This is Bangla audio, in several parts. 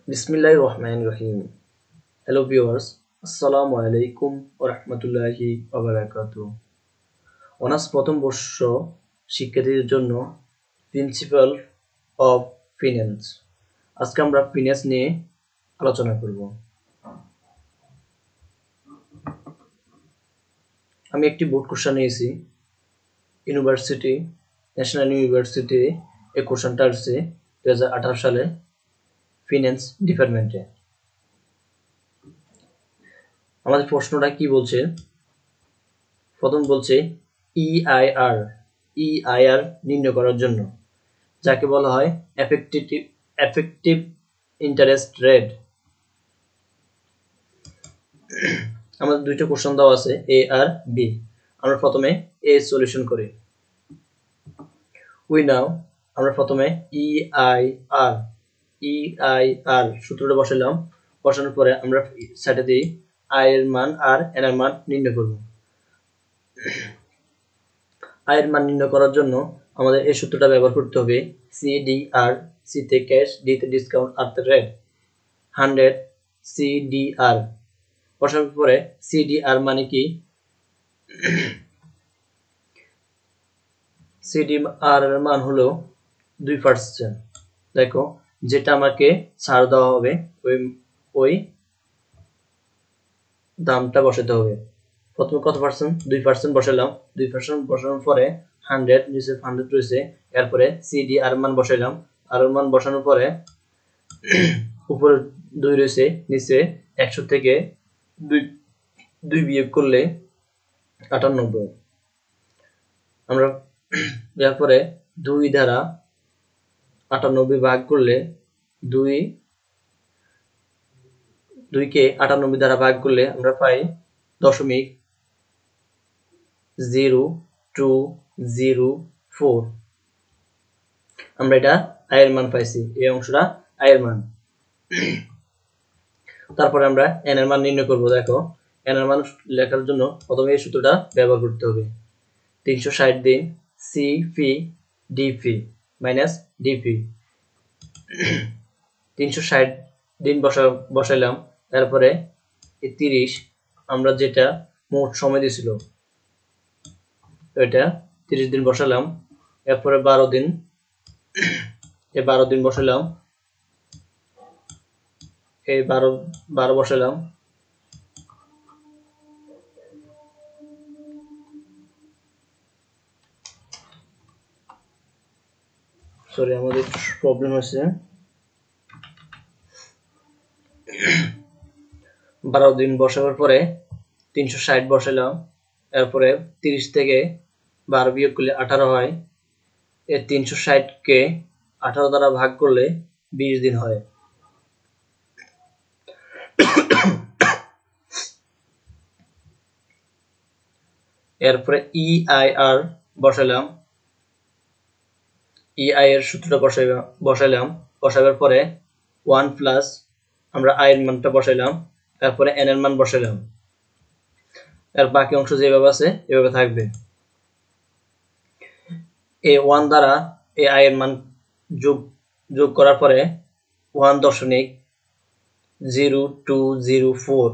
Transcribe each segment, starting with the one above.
বিসমিল্লাহির রহমানির রহিম। হ্যালো ভিউয়ার্স, আসসালামু আলাইকুম ওয়া রাহমাতুল্লাহি ওয়া বারাকাতুহু। অনার্স প্রথম বর্ষ শিক্ষার্থীদের জন্য প্রিন্সিপাল অফ ফিন্যান্স। আজকে আমরা ফিন্যান্স নিয়ে আলোচনা করব। আমি একটি বোর্ড কোশ্চেন নিয়েছি ন্যাশনাল ইউনিভার্সিটি। এই কোশ্চেনটা আসছে 2018 সালে ফিন্যান্স ডিপার্টমেন্টে। আমাদের প্রশ্নটা কি বলছে? প্রথম বলছে ইআইআর নির্ণয় করার জন্য, যাকে বলা হয় এফেক্টিভ ইন্টারেস্ট রেট। আমাদের দুইটা কোশ্চেন দেওয়া আছে, এ আর বি। আমরা প্রথমে এ সলিউশন করি। আমরা প্রথমে ইআইআর সূত্রটা বসালাম। বসানোর পরে আমরা সাইডে দিই আই এর মান আর এন এর মান নির্ণয় করব। আয়ের মান নির্ণয় করার জন্য আমাদের এই সূত্রটা ব্যবহার করতে হবে। সিডিআর, সি তে ক্যাশ, ডি তে ডিসকাউন্ট, আর তে রেট। 100 সিডিআর বসানোর পরে সিডিআর মানে কি? সিডিআর এর মান হলো 2%। দেখো, যেটা আমাকে ছাড় দেওয়া হবে ওই দামটা বসাতে হবে। প্রথমে কত পার্সেন্ট? 2% বসালাম। 2% বসানোর পরে 100 নিচে 100 রয়েছে, এরপরে সিডিআর মান বসাইলাম। আর মান বসানোর পরে উপরে 2 রয়েছে, নিচে 100 থেকে 2 বিয়োগ করলে 98। আমরা এরপরে 2 দ্বারা 98 ভাগ করলে 2 কে 98 দ্বারা ভাগ করলে আমরা পাই 0.0204। আমরা এটা আয়ের মান পাইছি, এই অংশটা আয়ের মান। তারপরে আমরা এন এর মান নির্ণয় করব। দেখো, এন এর মান লেখার জন্য প্রথমে এই সূত্রটা ব্যবহার করতে হবে। 360 দিন সি ফি ডি ফি মাইনাস ডিপি। 360 দিন বসাইলাম। তারপরে 30 আমরা যেটা মোট সময় দিয়েছিল এটা 30 দিন বসালাম। এরপরে 12 দিন, এই 12 দিন বসালাম। এই 12 বসালাম। সরি, আমাদের প্রবলেম হচ্ছে। 12 দিন বসাবার পরে 360 বসালাম। এরপরে 30 থেকে 12 বিয়োগ করলে 18 হয়। এই 360 কে 18 দ্বারা ভাগ করলে 20 দিন হয়। এরপরে ইআইআর বসালাম। ইআই এর সূত্রটা বসাইলাম। বসাবার পরে 1 প্লাস আমরা আই এর মানটা বসাইলাম। তারপরে এন এর মান বসাইলাম। এর বাকি অংশ যেভাবে আছে এভাবে থাকবে। এই 1 দ্বারা এই আই এর মান যোগ করার পরে 1.0204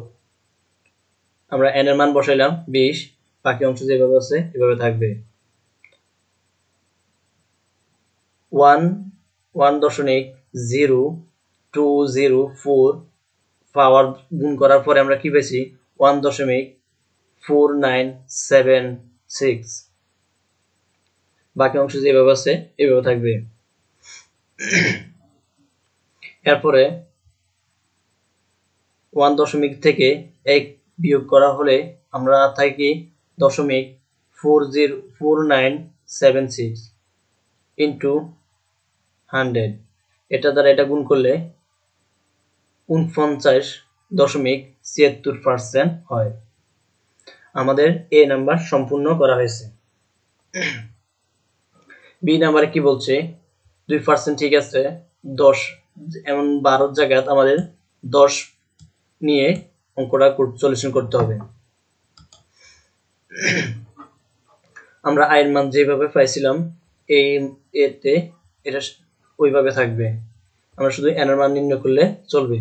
আমরা এন এর মান বসাইলাম 20। বাকি অংশ যেভাবে আছে এভাবে থাকবে। 1.0204 পাওয়ার গুণ করার পরে আমরা কি পেয়েছি? 1.4976। বাকি অংশ যেভাবে আছে এভাবে থাকবে। এরপরে 1 দশমিক থেকে 1 বিয়োগ করা হলে আমরা থাকি 0.4976 ইন্টু 100। এটা দ্বারা এটা গুণ করলে 49.76% হয়। আমাদের এ নাম্বার সম্পূর্ণ করা হয়েছে। বি নাম্বারে কি বলছে? 2% ঠিক আছে, 10 এমন 12 জায়গায় আমাদের 10 নিয়ে অঙ্কটা সলিউশন করতে হবে। আমরা আয়ের মান যেভাবে পাইছিলাম এই এতে এটা ওইভাবে থাকবে। আমরা শুধু n এর মান নির্ণয় করলে চলবে।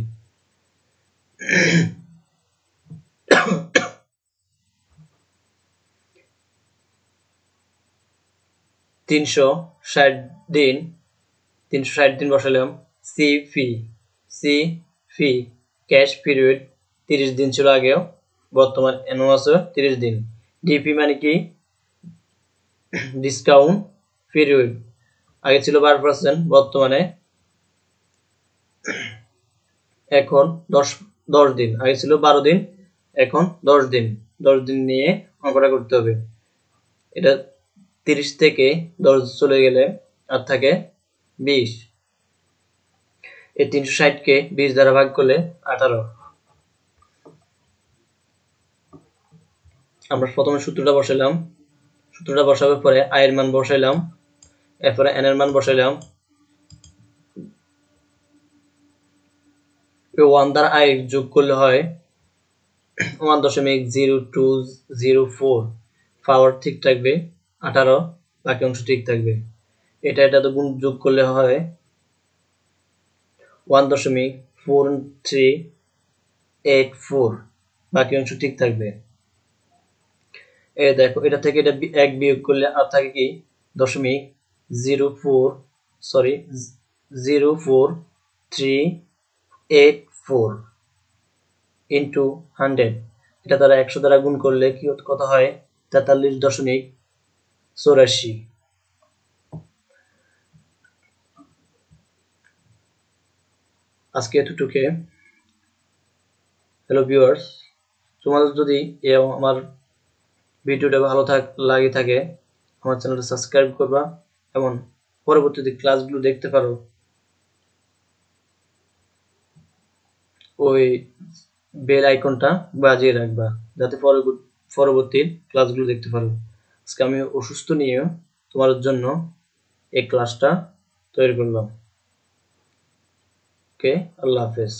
তিনশো ষাট দিন বসালাম। সি ফি ক্যাশ পিরিয়ড 30 দিন ছিল আগেও, বর্তমান এনও আছে 30 দিন। ডিপি মানে কি? ডিসকাউন্ট পিরিয়ড, আগে ছিল 12%, বর্তমানে এখন 10 দিন, আগে ছিল 12 দিন, এখন 10 দিন। 10 দিন নিয়ে অঙ্কটা করতে হবে। এটা 30 থেকে 10 চলে গেলে আর থাকে 20। এই 360 কে 20 দ্বারা ভাগ করলে 18। আমরা প্রথমে সূত্রটা বসাইলাম, সূত্রটা বসানোর পরে আই এর মান বসাইলাম, এরপরে এন এর মান বসাইলাম। 1 দ্বারা আই যোগ করলে হয় 1.0204। পাওয়ার ঠিক থাকবে 18, বাকি অংশ ঠিক থাকবে। এটা তো গুণ যোগ করলে হয় 1.4384, বাকি অংশ ঠিক থাকবে। এই দেখো, এটা থেকে এটা 1 বিয়োগ করলে আর থাকে কি 0.04384 ইন্টু 100। এটা দ্বারা 100 দ্বারা গুণ করলে কি কত হয়? 43.84। আজকে এতটুকু। হ্যালো ভিউয়ার্স, তোমাদের যদি আমার ভিডিওটা ভালো লাগে থাকে, আমার চ্যানেলটা সাবস্ক্রাইব করবা এবং পরবর্তীতে ক্লাসগুলো দেখতে পারো ওই বেল আইকনটা বাজিয়ে রাখবা, যাতে পরবর্তী ক্লাসগুলো দেখতে পারো। আজকে আমি অসুস্থ নিয়ে তোমাদের জন্য এই ক্লাসটা তৈরি করলাম। ওকে, আল্লাহ হাফেজ।